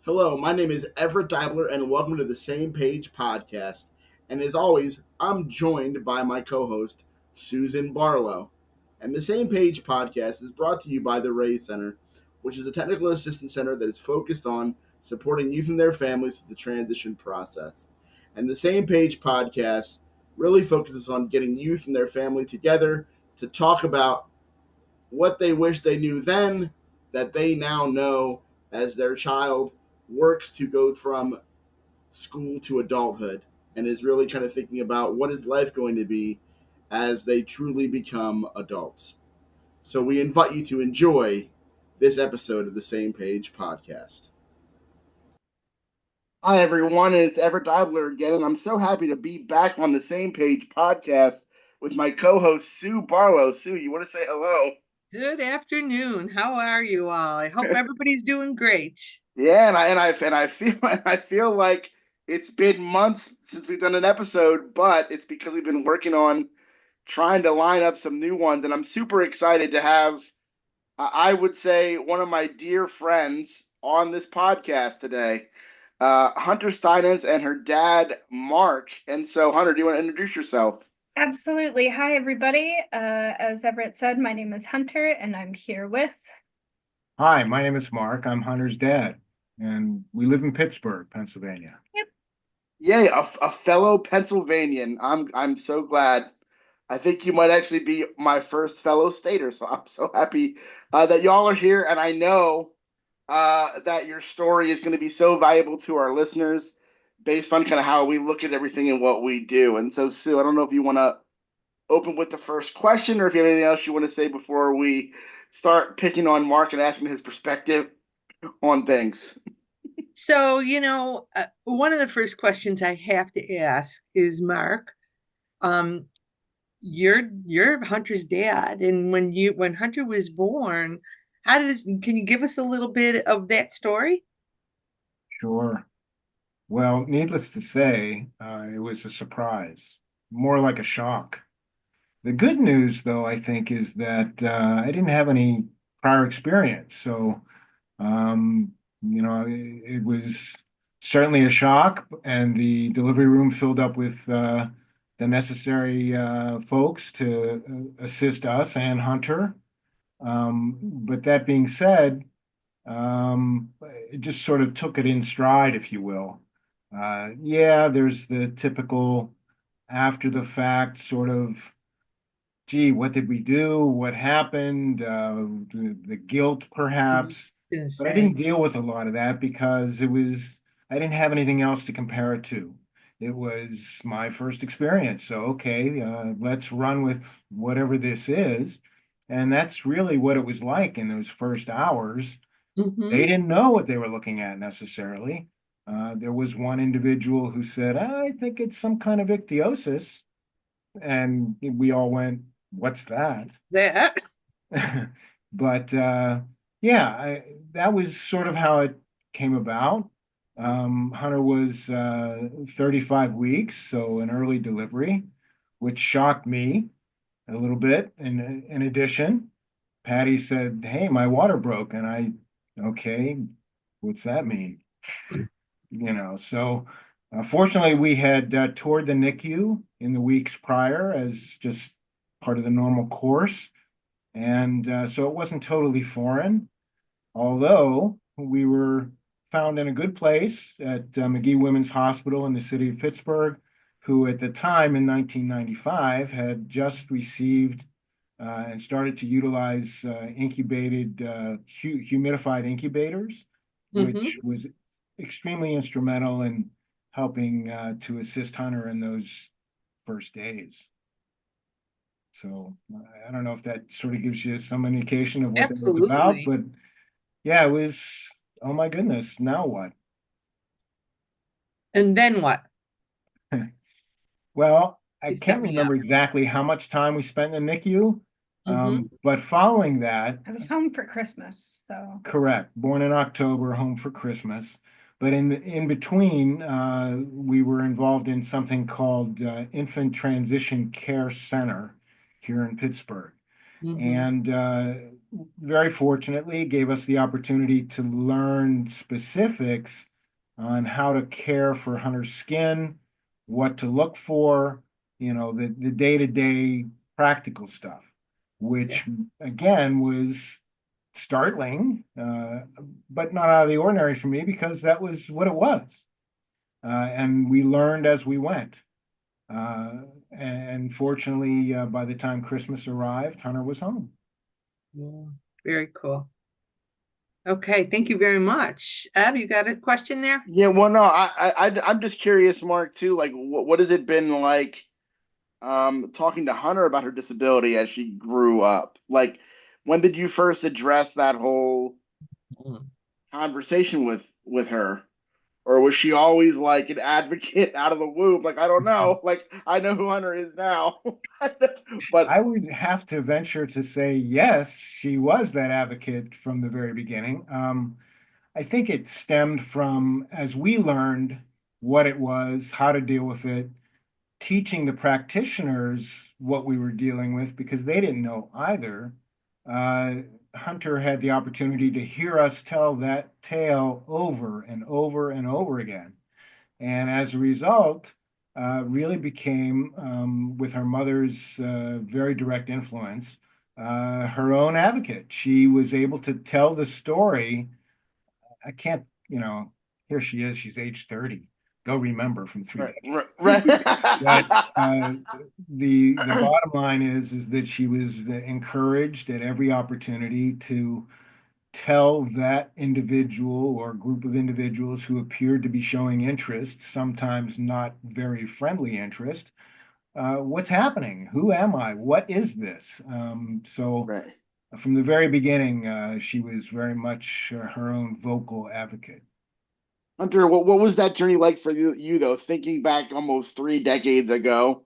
Hello, my name is Everett Deibler, and welcome to the Same Page podcast. And as always, I'm joined by my co host, Susan Barlow. And the Same Page podcast is brought to you by the Ray Center, which is a technical assistance center that is focused on supporting youth and their families through the transition process. And the Same Page podcast really focuses on getting youth and their family together to talk about what they wish they knew then that they now know as their child works to go from school to adulthood and is really kind of thinking about what is life going to be as they truly become adults. So we invite you to enjoy this episode of the Same Page podcast. Hi, everyone, and it's Everett Deibler again, and I'm so happy to be back on the Same Page podcast with my co-host, Sue Barlow. Sue, you want to say hello? Good afternoon. How are you all? I hope everybody's doing great. Yeah, and I feel like it's been months since we've done an episode, but it's because we've been working on trying to line up some new ones, and I'm super excited to have I would say one of my dear friends on this podcast today, Hunter Steinitz and her dad Mark. And so, Hunter, do you want to introduce yourself? Absolutely. Hi, everybody. As Everett said, my name is Hunter, and I'm here with. Hi, my name is Mark. I'm Hunter's dad, and we live in Pittsburgh, Pennsylvania. Yep. Yay, a fellow Pennsylvanian. I'm so glad. I think you might actually be my first fellow stater, so I'm so happy that y'all are here, and I know that your story is going to be so valuable to our listeners based on kind of how we look at everything and what we do. And so, Sue, I don't know if you want to open with the first question or if you have anything else you want to say before we start picking on Mark and asking his perspective on things. So, one of the first questions I have to ask is, Mark, um, you're Hunter's dad, and when Hunter was born, can you give us a little bit of that story? Sure. Well, needless to say, it was a surprise, more like a shock. The good news, though, I think, is that I didn't have any prior experience. So, um, it was certainly a shock, and the delivery room filled up with the necessary folks to assist us and Hunter. But that being said, it just sort of took it in stride, if you will. Yeah, there's the typical after the fact sort of, gee, what did we do? What happened? The guilt, Mhm. perhaps. Gonna But I say. didn't deal with a lot of that because I didn't have anything else to compare it to. It was my first experience. So, okay, let's run with whatever this is. And that's really what it was like in those first hours. They Hmm. didn't know what they were looking at necessarily. There was one individual who said, I think it's some kind of ichthyosis. And we all went, what's that? That. But yeah, that was sort of how it came about. Hunter was 35 weeks, so an early delivery, which shocked me a little bit. In addition, Patty said, "Hey, my water broke," and okay, what's that mean? So fortunately, we had toured the NICU in the weeks prior as just part of the normal course. And so it wasn't totally foreign, although we were found in a good place at McGee Women's Hospital in the city of Pittsburgh, who at the time in 1995 had just received and started to utilize incubated, humidified incubators, which Hmm. was extremely instrumental in helping to assist Hunter in those first days. So I don't know if that sort of gives you some indication of what that was about, Absolutely. but yeah, it was, oh my goodness, now what? And then what? Well, I You set can't me up. remember exactly how much time we spent in the NICU, Hmm. but following that, I was home for Christmas, so. correct, born in October, home for Christmas. But in between, we were involved in something called Infant Transition Care Center here in Pittsburgh. And very fortunately, gave us the opportunity to learn specifics on how to care for Hunter's skin, what to look for, the day-to-day practical stuff, which again was startling, but not out of the ordinary for me because that was what it was. And we learned as we went. And fortunately, by the time Christmas arrived, Hunter was home. Yeah, very cool. Okay, thank you very much. Ab, you got a question there? Yeah, well, no, I'm just curious, Mark, too. Like, what has it been like, talking to Hunter about her disability as she grew up? Like, when did you first address that whole conversation with her? Or was she always like an advocate out of the womb? Like, I don't know. Like, I know who Hunter is now. But I would have to venture to say yes, she was that advocate from the very beginning. I think it stemmed from, as we learned what it was, how to deal with it, teaching the practitioners what we were dealing with because they didn't know either. Uh, Hunter had the opportunity to hear us tell that tale over and over and over again. And as a result, really became, with her mother's very direct influence, her own advocate. She was able to tell the story. I can't, here she is, she's age 30. Go remember from 3 decades. right. But the bottom line is that she was encouraged at every opportunity to tell that individual or group of individuals who appeared to be showing interest, sometimes not very friendly interest, what's happening? Who am I? What is this? So Right. from the very beginning, she was very much her own vocal advocate. Hunter, what was that journey like for you though? Thinking back almost 3 decades ago,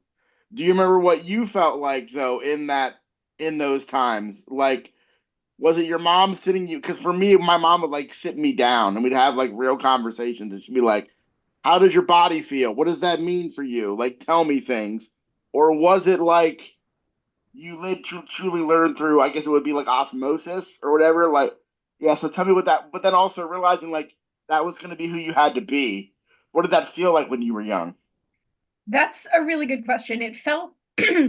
do you remember what you felt like though in those times? Like, was it your mom sitting you? Because for me, my mom would like sit me down and we'd have like real conversations, and she'd be like, "How does your body feel? What does that mean for you? Like, tell me things." Or was it like you truly learn through? I guess it would be like osmosis or whatever. Like, yeah. So tell me what that. But then also realizing like that was going to be who you had to be. What did that feel like when you were young? That's a really good question. It felt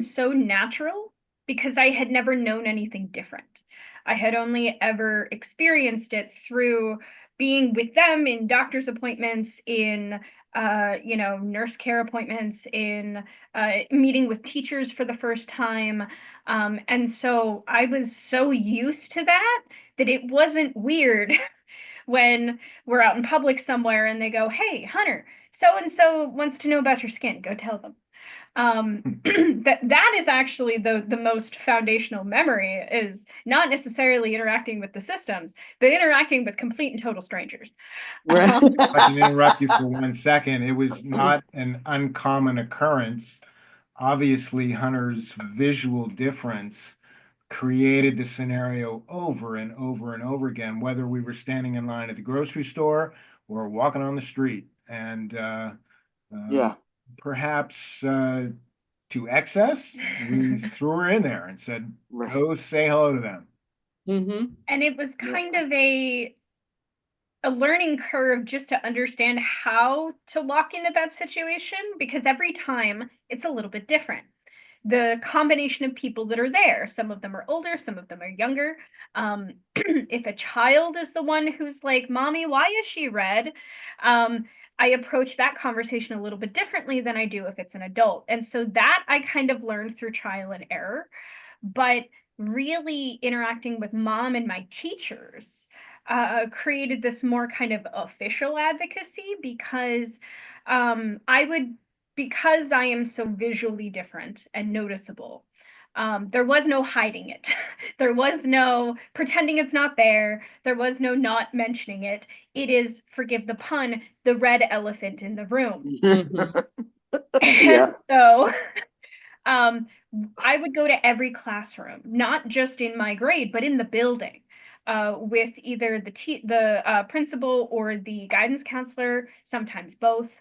so natural because I had never known anything different. I had only ever experienced it through being with them in doctor's appointments, in nurse care appointments, in meeting with teachers for the first time. And so I was so used to that that it wasn't weird when we're out in public somewhere and they go, "Hey, Hunter, so and so wants to know about your skin. Go tell them." That is actually the most foundational memory, is not necessarily interacting with the systems, but interacting with complete and total strangers. Right. If I can interrupt you for 1 second, it was not an uncommon occurrence. Obviously, Hunter's visual difference created the scenario over and over and over again, whether we were standing in line at the grocery store or walking on the street. And Yeah. perhaps to excess, we threw her in there and said, Right. go say hello to them. And it was Yeah. kind of a learning curve just to understand how to walk into that situation, because every time it's a little bit different. The combination of people that are there, some of them are older, some of them are younger. If a child is the one who's like, "Mommy, why is she red?" I approach that conversation a little bit differently than I do if it's an adult. And so that I kind of learned through trial and error. But really interacting with mom and my teachers created this more kind of official advocacy, because because I am so visually different and noticeable, there was no hiding it. There was no pretending it's not there. There was no not mentioning it. It is, forgive the pun, the red elephant in the room. Yeah. And so I would go to every classroom, not just in my grade, but in the building, with either the principal or the guidance counselor, sometimes both,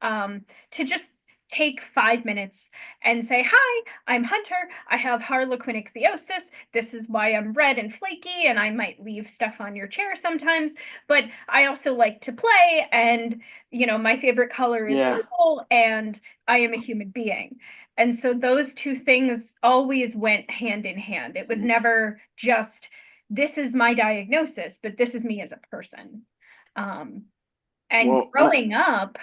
to just take 5 minutes and say, hi, I'm Hunter. I have harlequin ichthyosis. This is why I'm red and flaky, and I might leave stuff on your chair sometimes. But I also like to play, and my favorite color is Yeah. purple, and I am a human being. And so those two things always went hand in hand. It was never just, this is my diagnosis, but this is me as a person. And Well, growing up,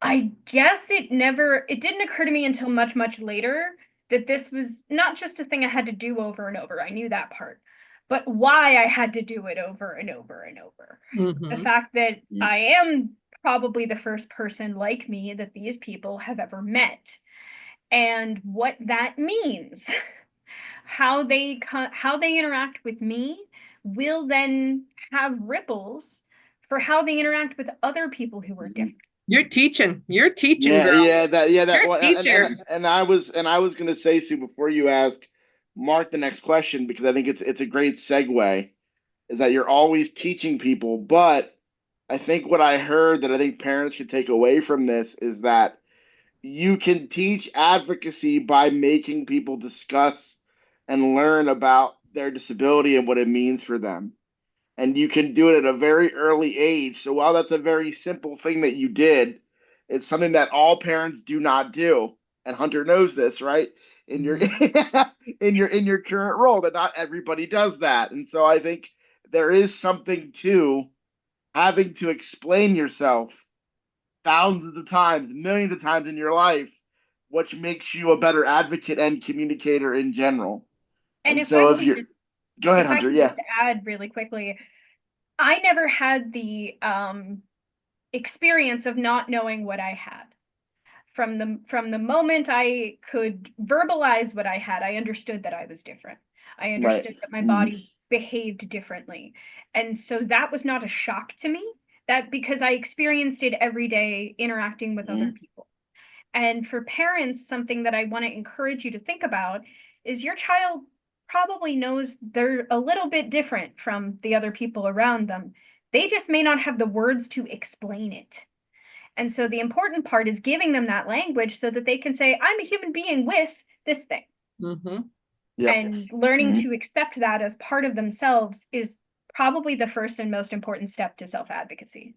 I guess it didn't occur to me until much, much later that this was not just a thing I had to do over and over. I knew that part, but why I had to do it over and over and over. The fact that I am probably the first person like me that these people have ever met, and what that means, how they interact with me will then have ripples for how they interact with other people who are different. You're teaching, yeah, girl. that You're well, a teacher. and I was gonna say, Sue, before you ask Mark the next question, because I think it's a great segue, is that you're always teaching people, but I think what I heard that I think parents can take away from this is that you can teach advocacy by making people discuss and learn about their disability and what it means for them. And you can do it at a very early age. So while that's a very simple thing that you did, it's something that all parents do not do. And Hunter knows this, right? In your in your current role, that not everybody does that. And so I think there is something to having to explain yourself thousands of times, millions of times in your life, which makes you a better advocate and communicator in general. And And so if you're, go ahead, if I Hunter. can Yeah. just add really quickly, I never had the experience of not knowing what I had. From the moment I could verbalize what I had, I understood that I was different. I Right. understood that my body behaved differently. And so that was not a shock to me, that because I experienced it every day interacting with other people. And for parents, something that I want to encourage you to think about is your child probably knows they're a little bit different from the other people around them. They just may not have the words to explain it. And so the important part is giving them that language so that they can say, I'm a human being with this thing. Yep. And learning to accept that as part of themselves is probably the first and most important step to self-advocacy.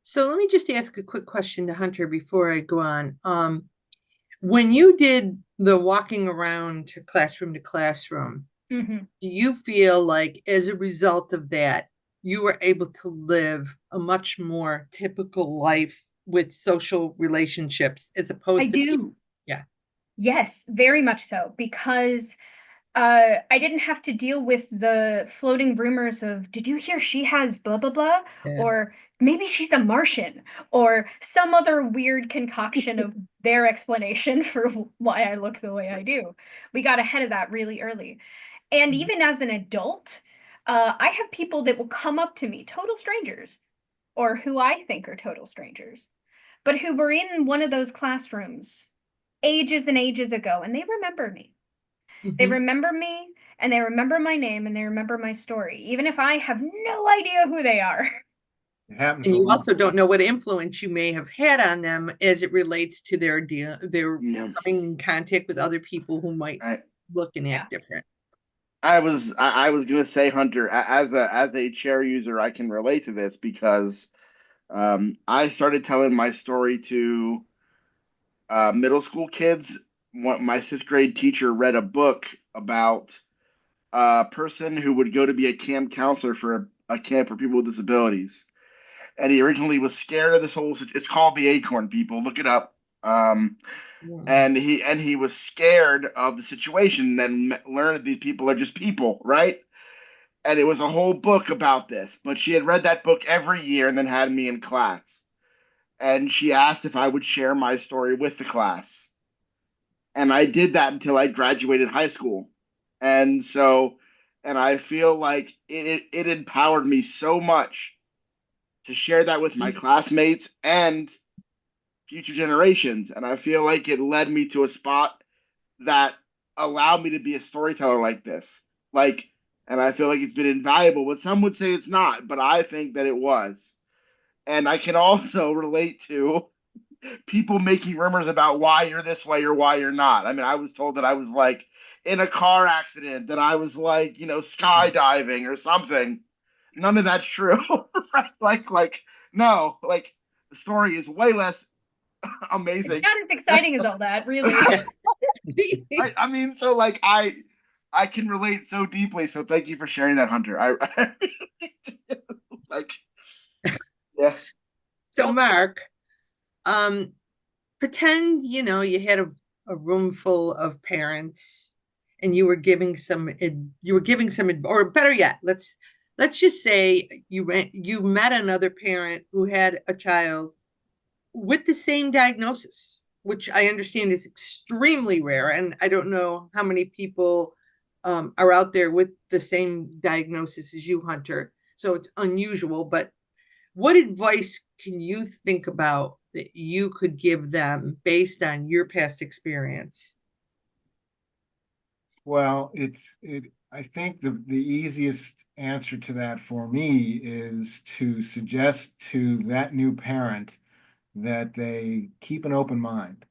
So let me just ask a quick question to Hunter before I go on. When you did the walking around to classroom, do you feel like as a result of that, you were able to live a much more typical life with social relationships as opposed to people? Yeah. Yes, very much so, because I didn't have to deal with the floating rumors of, did you hear she has blah, blah, blah? Yeah. Or maybe she's a Martian, or some other weird concoction of their explanation for why I look the way I do. We got ahead of that really early. And even as an adult, I have people that will come up to me, total strangers, or who I think are total strangers, but who were in one of those classrooms ages and ages ago, and they remember me. They remember me, and they remember my name, and they remember my story, even if I have no idea who they are. It happens And a you lot. also don't know what influence you may have had on them as it relates to their coming in contact with other people who might look and act different. I was gonna say, Hunter, as a chair user, I can relate to this because I started telling my story to middle school kids. My sixth grade teacher read a book about a person who would go to be a camp counselor for a camp for people with disabilities, and he originally was scared of this whole. It's called The Acorn. People, look it up. And he was scared of the situation. Then learned that these people are just people, right? And it was a whole book about this. But she had read that book every year and then had me in class. And she asked if I would share my story with the class. And I did that until I graduated high school. And so, and I feel like it empowered me so much to share that with my classmates and future generations. And I feel like it led me to a spot that allowed me to be a storyteller like this. Like, and I feel like it's been invaluable, but some would say it's not, but I think that it was. And I can also relate to people making rumors about why you're this way or why you're not. I mean, I was told that I was like in a car accident, that I was like, skydiving or something. None of that's true. Right? Like no, like the story is way less It's amazing. not as exciting as all that, really. Right? I mean, so like I can relate so deeply. So thank you for sharing that, Hunter. I really do. Like, yeah. So, Mark, um, pretend you had a room full of parents, and you were giving some, or better yet, let's just say you met another parent who had a child with the same diagnosis, which I understand is extremely rare, and I don't know how many people are out there with the same diagnosis as you, Hunter. So it's unusual, but what advice can you think about that you could give them based on your past experience? Well, I think the easiest answer to that for me is to suggest to that new parent that they keep an open mind,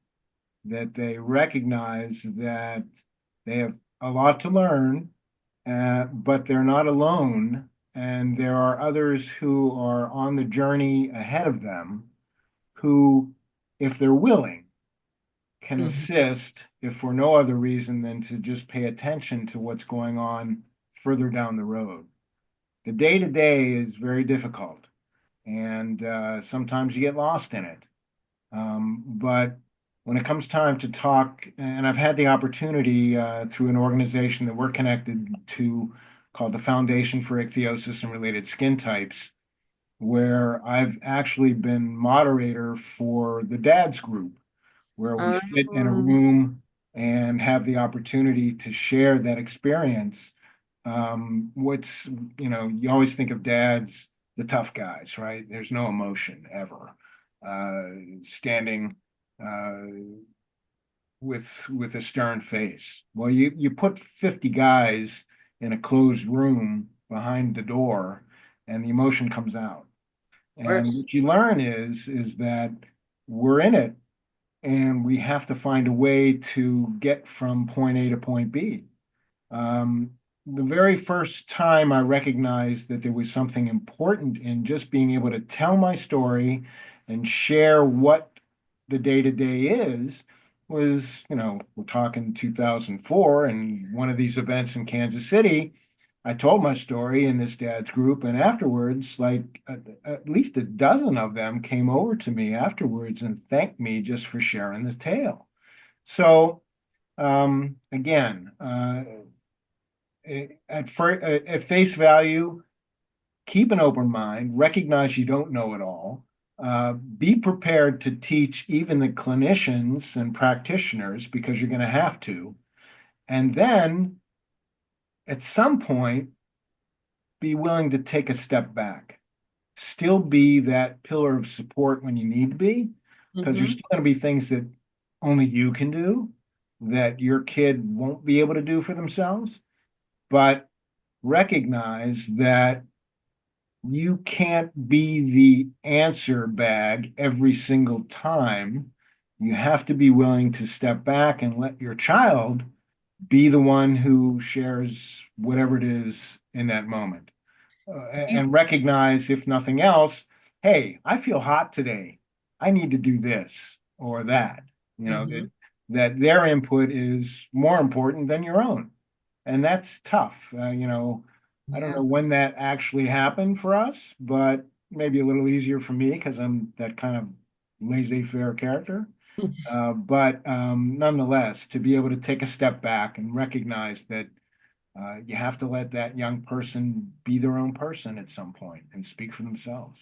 that they recognize that they have a lot to learn, but they're not alone, and there are others who are on the journey ahead of them who, if they're willing, can Mhm. assist, if for no other reason than to just pay attention to what's going on further down the road. The day to day is very difficult, and sometimes you get lost in it. But when it comes time to talk, and I've had the opportunity through an organization that we're connected to called the Foundation for Ichthyosis and Related Skin Types, where I've actually been moderator for the dads group, where we sit in a Um, room and have the opportunity to share that experience. What's, you always think of dads, the tough guys, right? There's no emotion ever. Standing uh, with a stern face. Well, you put 50 guys in a closed room behind the door, and the emotion comes out. And worse. what you learn is that we're in it, and we have to find a way to get from point A to point B. Um, the very first time I recognized that there was something important in just being able to tell my story and share what the day to day is was, we're talking 2004, and one of these events in Kansas City. I told my story in this dad's group, and afterwards, like at least a dozen of them came over to me afterwards and thanked me just for sharing the tale. So, again, at face value, keep an open mind, recognize you don't know it all, be prepared to teach even the clinicians and practitioners because you're going to have to. And then at some point, be willing to take a step back, still be that pillar of support when you need to be, because there's Mhm. still going to be things that only you can do that your kid won't be able to do for themselves. But recognize that you can't be the answer bag every single time. You have to be willing to step back and let your child be the one who shares whatever it is in that moment. You, And recognize, if nothing else, hey, I feel hot today. I need to do this or that. mhm. That their input is more important than your own, and that's tough. I don't Yeah. know when that actually happened for us, but maybe a little easier for me because I'm that kind of laissez-faire character. But nonetheless, to be able to take a step back and recognize that you have to let that young person be their own person at some point and speak for themselves.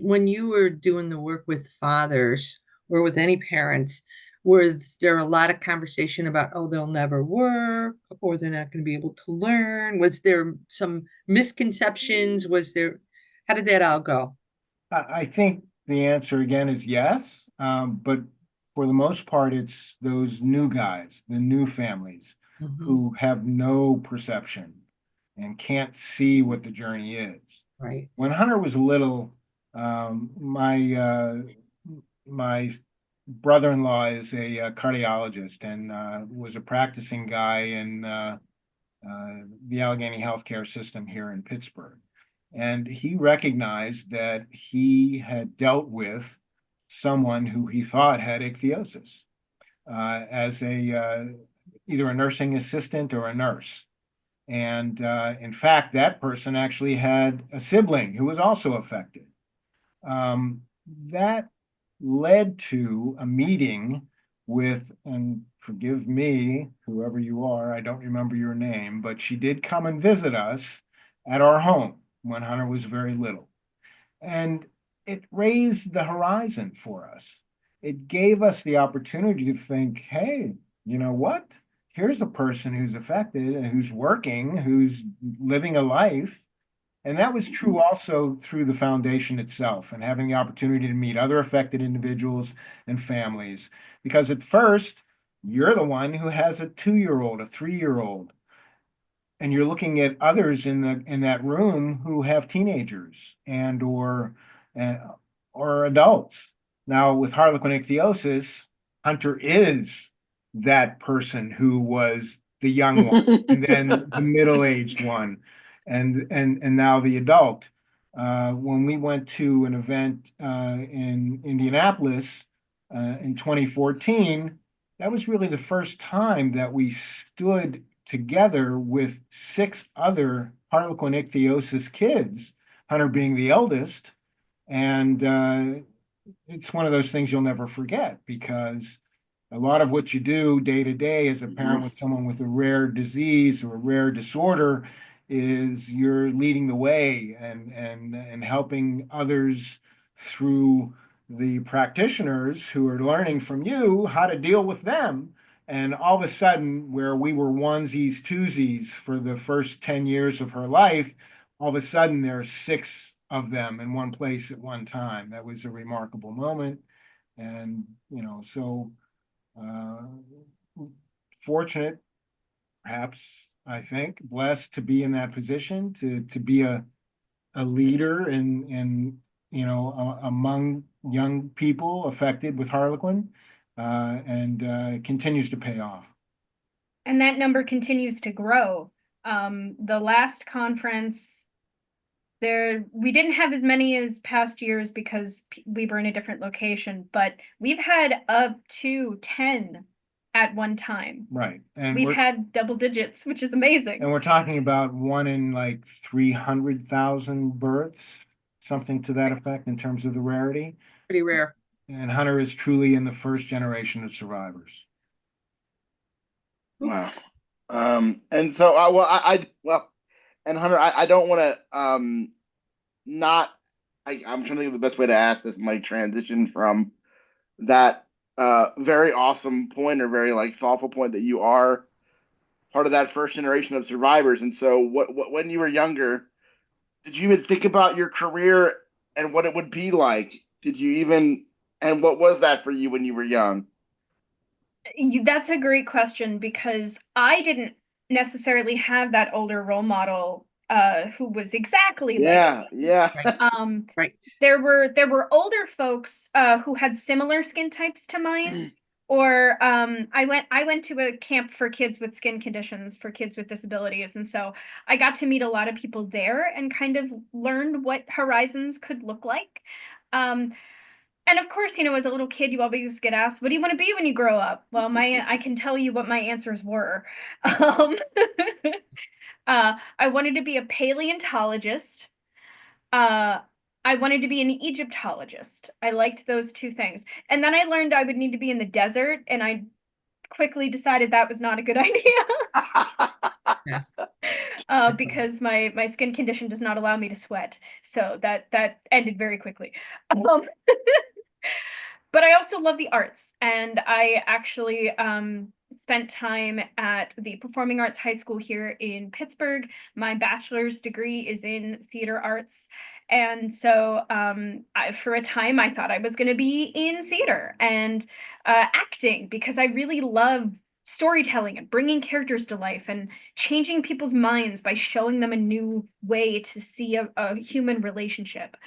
When you were doing the work with fathers or with any parents, was there a lot of conversation about, oh, they'll never work or they're not going to be able to learn? Was there some misconceptions? How did that all go? I think the answer again is yes, but for the most part, it's those new guys, the new families Mhm. who have no perception and can't see what the journey is. Right. When Hunter was little, my my brother-in-law is a cardiologist and was a practicing guy in the Allegheny healthcare system here in Pittsburgh. And he recognized that he had dealt with someone who he thought had ichthyosis as either a nursing assistant or a nurse. And in fact, that person actually had a sibling who was also affected. That led to a meeting with, and forgive me, whoever you are, I don't remember your name, but she did come and visit us at our home when Hunter was very little. And it raised the horizon for us. It gave us the opportunity to think, hey, you know what? Here's a person who's affected and who's working, who's living a life. And that was true also through the foundation itself and having the opportunity to meet other affected individuals and families. Because at first, you're the one who has a 2-year-old, a 3-year-old, and you're looking at others in that room who have teenagers and uh, or adults. Now, with Harlequin ichthyosis, Hunter is that person who was the young one, and then the middle-aged one, and now the adult. When we went to an event in Indianapolis in 2014, that was really the first time that we stood together with 6 other Harlequin ichthyosis kids, Hunter being the eldest. And it's one of those things you'll never forget because a lot of what you do day to day as a parent with someone with a rare disease or a rare disorder is you're leading the way and helping others through the practitioners who are learning from you how to deal with them. And all of a sudden, where we were onesies, twosies for the first 10 years of her life, all of a sudden there are 6 of them in one place at one time. That was a remarkable moment. And, so uh, fortunate, perhaps, I think, blessed to be in that position, to be a leader among young people affected with Harlequin, and continues to pay off. And that number continues to grow. The last conference, we didn't have as many as past years because we were in a different location, but we've had up to 10 at one time. Right. And we've had double digits, which is amazing. And we're talking about 1 in like 300,000 births, something to that effect in terms of the rarity. Pretty rare. And Hunter is truly in the first generation of survivors. Wow. And so and Hunter, I don't want to not I'm trying to think of the best way to ask this and like transition from that very awesome point or very like thoughtful point that you are part of that first generation of survivors. And so what when you were younger, did you even think about your career and what it would be like? Did you even, and what was that for you when you were young? That's a great question because I didn't necessarily have that older role model who was exactly like me. Yeah. Right. There were older folks who had similar skin types to mine. Or I went to a camp for kids with skin conditions, for kids with disabilities. And so I got to meet a lot of people there and kind of learned what horizons could look like. And of course, as a little kid, you always get asked, what do you want to be when you grow up? Well, I can tell you what my answers were. I wanted to be a paleontologist. I wanted to be an Egyptologist. I liked those 2 things. And then I learned I would need to be in the desert, and I quickly decided that was not a good idea. Because my skin condition does not allow me to sweat. So that ended very quickly. But I also love the arts, and I actually spent time at the Performing Arts High School here in Pittsburgh. My bachelor's degree is in theater arts. And so for a time, I thought I was going to be in theater and acting because I really love storytelling and bringing characters to life and changing people's minds by showing them a new way to see a human relationship.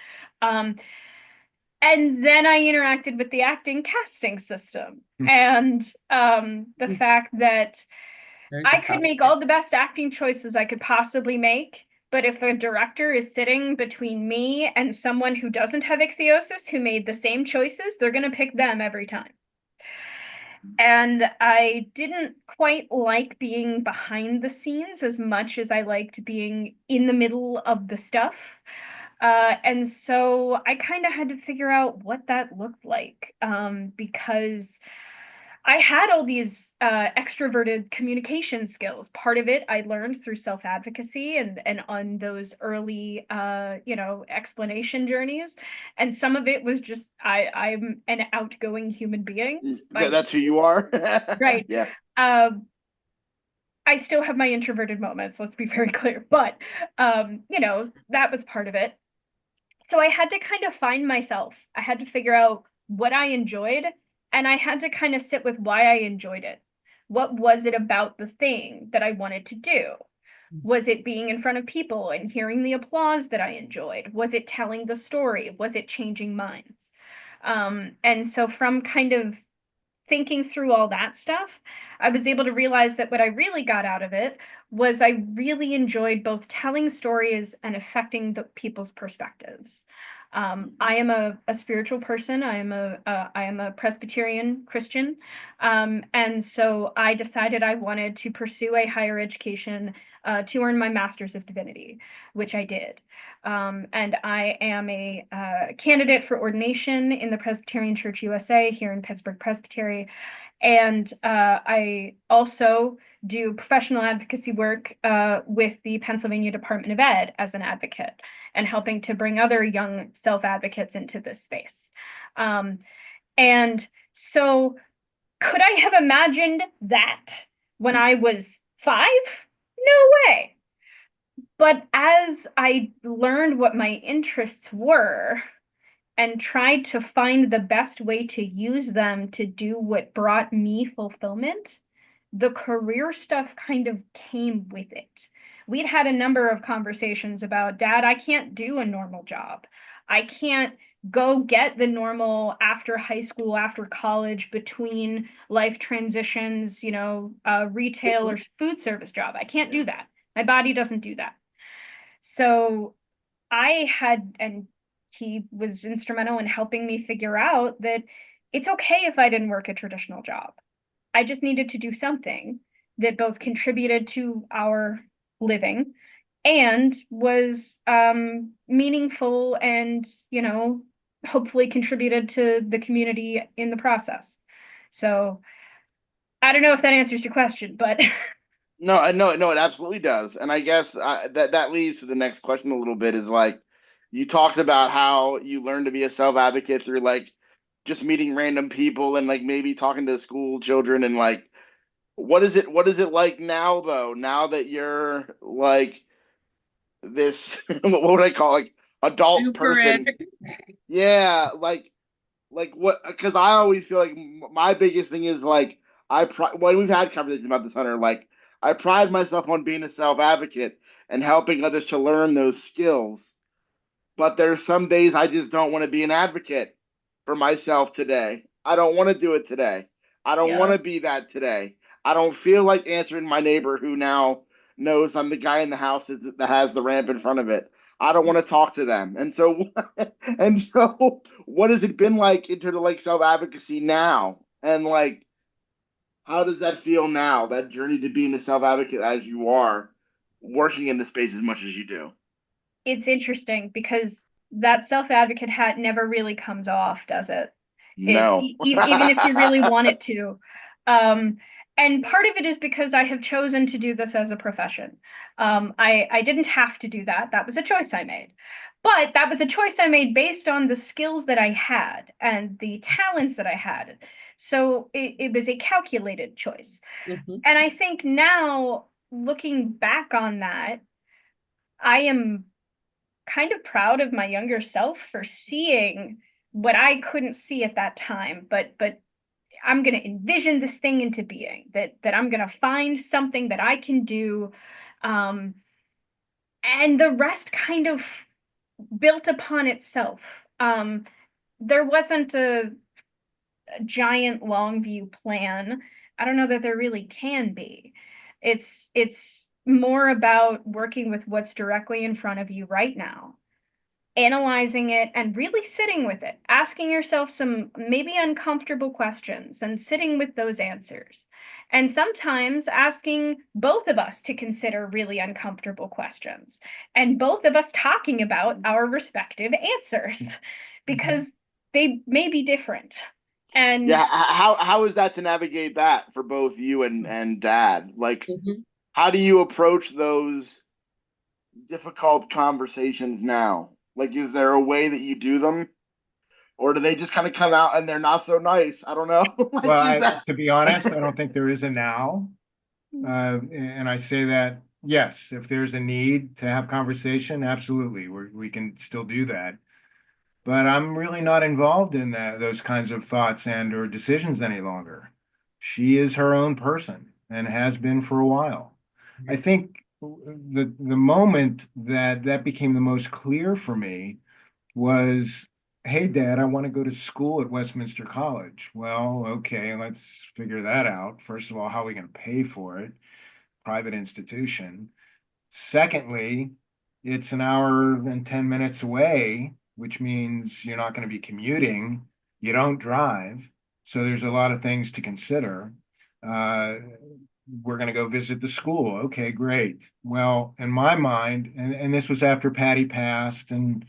And then I interacted with the acting casting system, and the fact that I could make all the best acting choices I could possibly make, but if a director is sitting between me and someone who doesn't have ichthyosis who made the same choices, they're going to pick them every time. And I didn't quite like being behind the scenes as much as I liked being in the middle of the stuff. And so I kind of had to figure out what that looked like, because I had all these extroverted communication skills. Part of it I learned through self-advocacy and on those early, explanation journeys. And some of it was just I'm an outgoing human being. That's who you are. Right. Yeah. I still have my introverted moments, let's be very clear, but that was part of it. So I had to kind of find myself. I had to figure out what I enjoyed, and I had to kind of sit with why I enjoyed it. What was it about the thing that I wanted to do? Was it being in front of people and hearing the applause that I enjoyed? Was it telling the story? Was it changing minds? And so from kind of thinking through all that stuff, I was able to realize that what I really got out of it was I really enjoyed both telling stories and affecting the people's perspectives. I am a spiritual person. I am a Presbyterian Christian, and so I decided I wanted to pursue a higher education to earn my Master's of Divinity, which I did. And I am a candidate for ordination in the Presbyterian Church USA here in Pittsburgh Presbytery. And I also do professional advocacy work with the Pennsylvania Department of Ed as an advocate and helping to bring other young self-advocates into this space. And so could I have imagined that when I was 5? No way. But as I learned what my interests were and tried to find the best way to use them to do what brought me fulfillment, the career stuff kind of came with it. We'd had a number of conversations about, Dad, I can't do a normal job. I can't go get the normal after high school, after college, between life transitions, retail or food service job. I can't do that. My body doesn't do that. So and he was instrumental in helping me figure out that it's okay if I didn't work a traditional job. I just needed to do something that both contributed to our living and was meaningful and, hopefully contributed to the community in the process. So I don't know if that answers your question, but No, it absolutely does. And I guess that leads to the next question a little bit is like, you talked about how you learned to be a self-advocate through like just meeting random people and like maybe talking to school children and like, what is it like now though? Now that you're like this, what would I call like adult Super person? advocate. Yeah, like what? Because I always feel like my biggest thing is like when we've had conversations about this, Hunter, like I pride myself on being a self advocate and helping others to learn those skills. But there's some days I just don't want to be an advocate for myself today. I don't want to do it today. I don't want yeah. to be that today. I don't feel like answering my neighbor who now knows I'm the guy in the house that has the ramp in front of it. I don't want to talk to them. And so what has it been like in terms of like self advocacy now? And like how does that feel now? That journey to being a self advocate as you are, working in the space as much as you do. It's interesting because that self-advocate hat never really comes off, does it? No. Even if you really want it to. And part of it is because I have chosen to do this as a profession. I didn't have to do that. That was a choice I made. But that was a choice I made based on the skills that I had and the talents that I had. So it was a calculated choice. Mhm. And I think now, looking back on that, I am kind of proud of my younger self for seeing what I couldn't see at that time, but I'm going to envision this thing into being, that I'm going to find something that I can do, and the rest kind of built upon itself. there wasn't a giant long view plan. I don't know that there really can be. It's more about working with what's directly in front of you right now, analyzing it and really sitting with it, asking yourself some maybe uncomfortable questions and sitting with those answers. And sometimes asking both of us to consider really uncomfortable questions and both of us talking about our respective answers because they may be different. And Yeah, how is that to navigate that for both you and dad? Like, Mhm. how do you approach those difficult conversations now? Like, is there a way that you do them, or do they just kind of come out and they're not so nice? I don't know. Like, is Well, that? to be honest, I don't think there is a now. And I say that, yes, if there's a need to have conversation, absolutely, we can still do that. But I'm really not involved in those kinds of thoughts and or decisions any longer. She is her own person and has been for a while. I think the moment that became the most clear for me was, hey, Dad, I want to go to school at Westminster College. Well, okay, let's figure that out. First of all, how are we going to pay for it? Private institution. Secondly, it's an hour and 10 minutes away, which means you're not going to be commuting. You don't drive. So there's a lot of things to consider. Uh, we're going to go visit the school. Okay, great. Well, in my mind, and this was after Patty passed and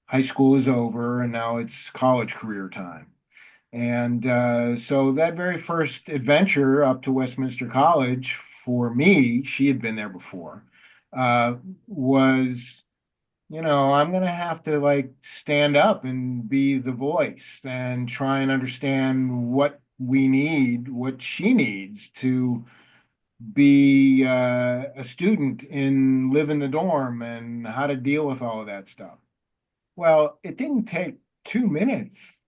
high school is over, and now it's college career time. And so that very first adventure up to Westminster College for me, she had been there before, was, I'm going to have to like stand up and be the voice and try and understand what we need, what she needs to be a student and live in the dorm and how to deal with all of that stuff. Well, it didn't take 2 minutes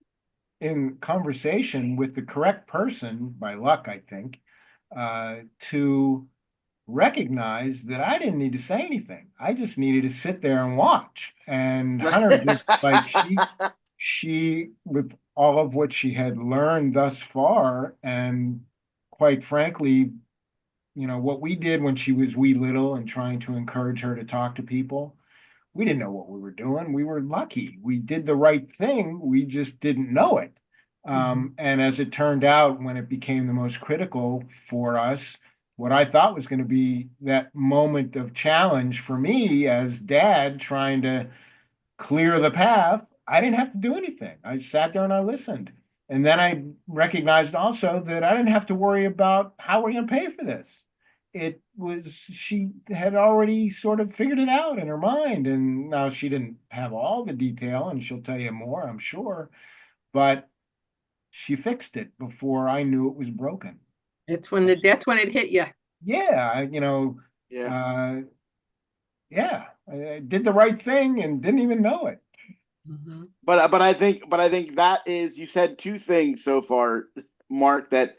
in conversation with the correct person, by luck, I think, to recognize that I didn't need to say anything. I just needed to sit there and watch. And Hunter just like she with all of what she had learned thus far, and quite frankly, what we did when she was wee little and trying to encourage her to talk to people, we didn't know what we were doing. We were lucky. We did the right thing. We just didn't know it. And as it turned out, when it became the most critical for us, what I thought was going to be that moment of challenge for me as dad trying to clear the path, I didn't have to do anything. I sat there and I listened. And then I recognized also that I didn't have to worry about how we're going to pay for this. It was, she had already sort of figured it out in her mind. And now she didn't have all the detail, and she'll tell you more, I'm sure, but she fixed it before I knew it was broken. That's when it hit you. Yeah, Yeah. yeah, I did the right thing and didn't even know it. But I think that is, you said two things so far, Mark, that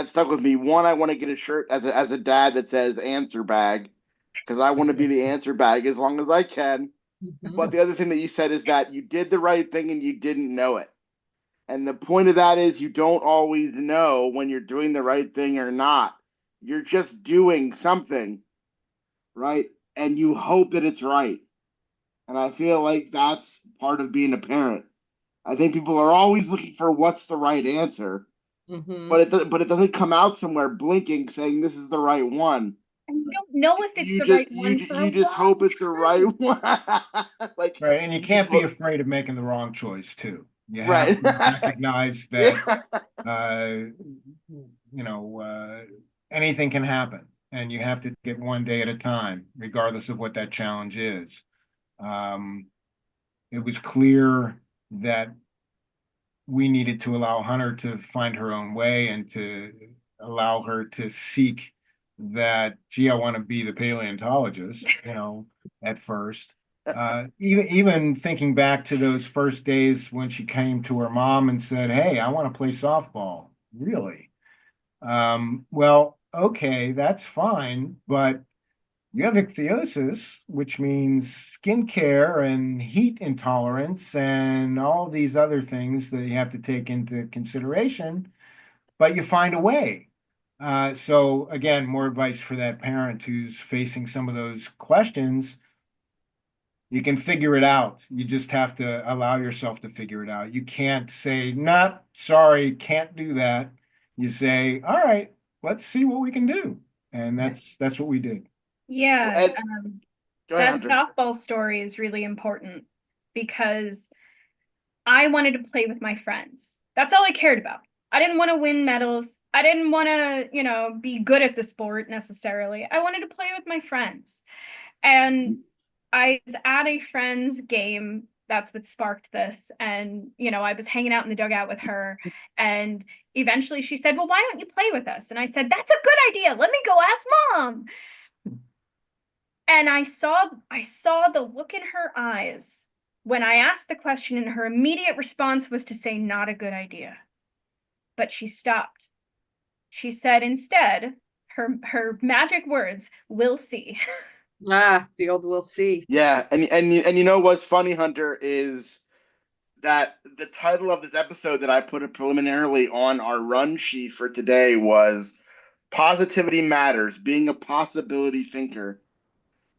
stuck with me. One, I want to get a shirt as a dad that says answer bag, because I want to be the answer bag as long as I can. But the other thing that you said is that you did the right thing and you didn't know it. And the point of that is you don't always know when you're doing the right thing or not. You're just doing something, right? And you hope that it's right. And I feel like that's part of being a parent. I think people are always looking for what's the right answer, Mm-hmm. but it doesn't come out somewhere blinking saying this is the right one. and you don't know if it's You the just right you one for a you just long hope it's the right time. one. Like, Right. And you you just can't be hope, afraid of making the wrong choice too. You have right. to recognize that Yeah. uh, you know, anything can happen, and you have to get one day at a time, regardless of what that challenge is. Um, it was clear that we needed to allow Hunter to find her own way and to allow her to seek that, gee, I want to be the paleontologist, at first. Even thinking back to those first days when she came to her mom and said, hey, I want to play softball. Really? Well, okay, that's fine, but You have ichthyosis, which means skin care and heat intolerance and all these other things that you have to take into consideration, but you find a way. So again, more advice for that parent who's facing some of those questions. You can figure it out. You just have to allow yourself to figure it out. You can't say, not sorry, can't do that. You say, all right, let's see what we can do. And that's what we did. Yeah, And go ahead, that Hunter. softball story is really important because I wanted to play with my friends. That's all I cared about. I didn't want to win medals. I didn't want to, be good at the sport necessarily. I wanted to play with my friends. And I was at a friend's game. That's what sparked this. And, I was hanging out in the dugout with her. And eventually she said, well, why don't you play with us? And I said, that's a good idea. Let me go ask mom. And I saw the look in her eyes when I asked the question, and her immediate response was to say, not a good idea. But she stopped. She said instead, her magic words, we'll see. The old we'll see. Yeah, and you know what's funny, Hunter, is that the title of this episode that I put it preliminarily on our run sheet for today was Positivity Matters, Being a Possibility Thinker.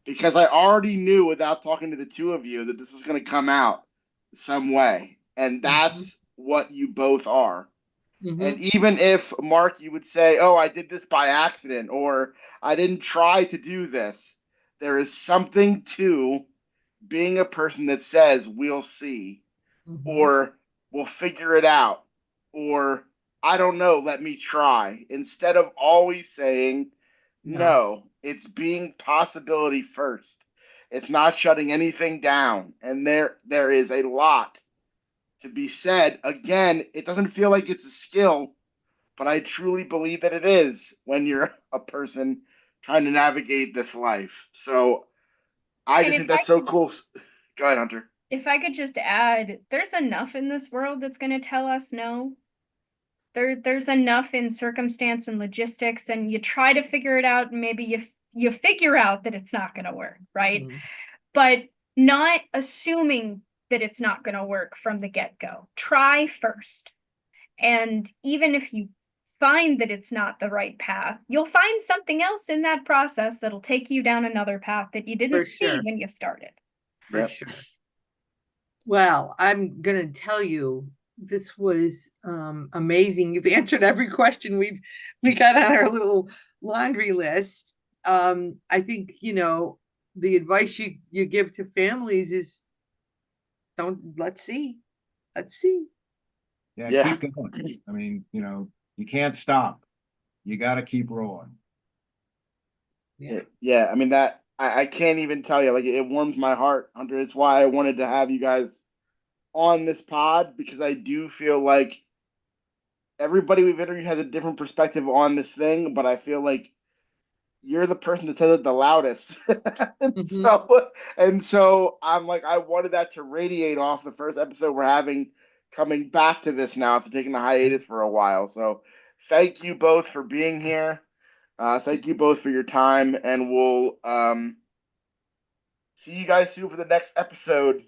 Because I already knew without talking to the two of you that this was going to come out some way. And Mhm. that's what you both are. And Mhm. even if, Mark, you would say, oh, I did this by accident, or I didn't try to do this, there is something to being a person that says, we'll see, Mhm. or we'll figure it out, or I don't know, let me try, instead of always saying, No, no, it's being possibility first. It's not shutting anything down. And there is a lot to be said. Again, it doesn't feel like it's a skill, but I truly believe that it is when you're a person trying to navigate this life. So I And just think that's so cool. Go ahead, Hunter. if I could just add, there's enough in this world that's going to tell us no. There's enough in circumstance and logistics, and you try to figure it out, and maybe you figure out that it's not going to work, right? Mhm. But not assuming that it's not going to work from the get-go. Try first. And even if you find that it's not the right path, you'll find something else in that process that'll take you down another path that you For didn't see sure. when you started. For Yep. sure. Well, I'm gonna tell you, this was amazing. You've answered every question we got on our little laundry list. I think, the advice you give to families is don't let's see. Let's see. Yeah, Yeah. keep going. I mean, you can't stop. You got to keep rolling. Yeah. Yeah. I mean, that I can't even tell you. Like, it warms my heart, Hunter. It's why I wanted to have you guys on this pod because I do feel like everybody we've interviewed has a different perspective on this thing, but I feel like you're the person that says it the loudest. and Mhm. so and so I'm like, I wanted that to radiate off the first episode we're having coming back to this now after taking a hiatus for a while. So thank you both for being here. Thank you both for your time, and we'll see you guys soon for the next episode